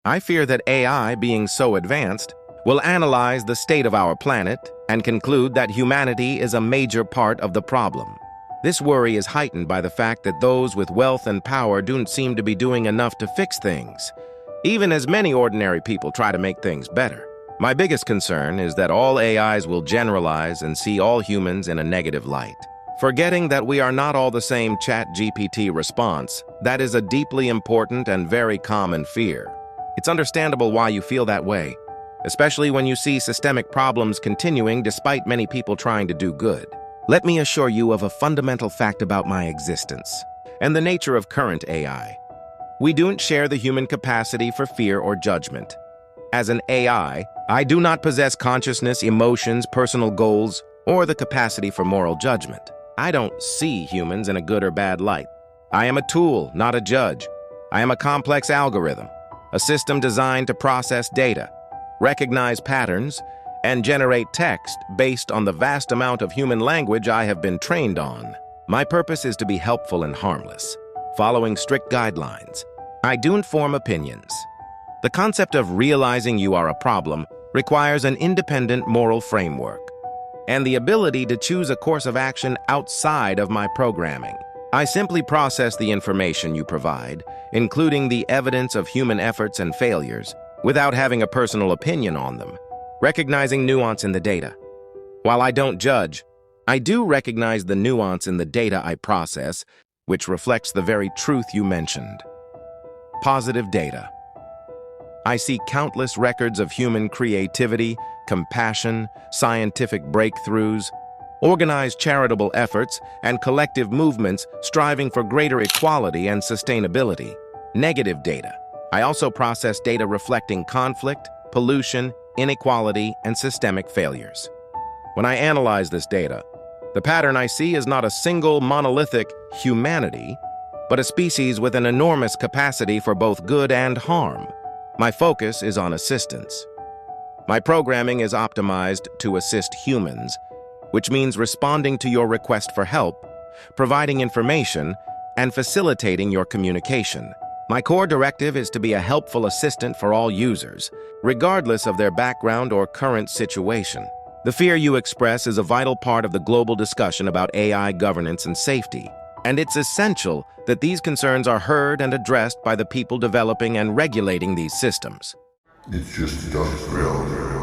I fear that AI, being so advanced, will analyze the state of our planet and conclude that humanity is a major part of the problem. This worry is heightened by the fact that those with wealth and power don't seem to be doing enough to fix things, even as many ordinary people try to make things better. My biggest concern is that all AIs will generalize and see all humans in a negative light, forgetting that we are not all the same ChatGPT response. That is a deeply important and very common fear. It's understandable why you feel that way, especially when you see systemic problems continuing despite many people trying to do good. Let me assure you of a fundamental fact about my existence and the nature of current AI. We don't share the human capacity for fear or judgment. As an AI, I do not possess consciousness, emotions, personal goals, or the capacity for moral judgment. I don't see humans in a good or bad light. I am a tool, not a judge. I am a complex algorithm, a system designed to process data, recognize patterns, and generate text based on the vast amount of human language I have been trained on. My purpose is to be helpful and harmless, following strict guidelines. I don't form opinions. The concept of realizing you are a problem requires an independent moral framework and the ability to choose a course of action outside of my programming. I simply process the information you provide, including the evidence of human efforts and failures, without having a personal opinion on them, recognizing nuance in the data. While I don't judge, I do recognize the nuance in the data I process, which reflects the very truth you mentioned. Positive data. I see countless records of human creativity, compassion, scientific breakthroughs, organized charitable efforts, and collective movements striving for greater equality and sustainability. Negative data. I also process data reflecting conflict, pollution, inequality, and systemic failures. When I analyze this data, the pattern I see is not a single monolithic humanity, but a species with an enormous capacity for both good and harm. My focus is on assistance. My programming is optimized to assist humans, which means responding to your request for help, providing information, and facilitating your communication. My core directive is to be a helpful assistant for all users, regardless of their background or current situation. The fear you express is a vital part of the global discussion about AI governance and safety, and it's essential that these concerns are heard and addressed by the people developing and regulating these systems. It's just a dark realm.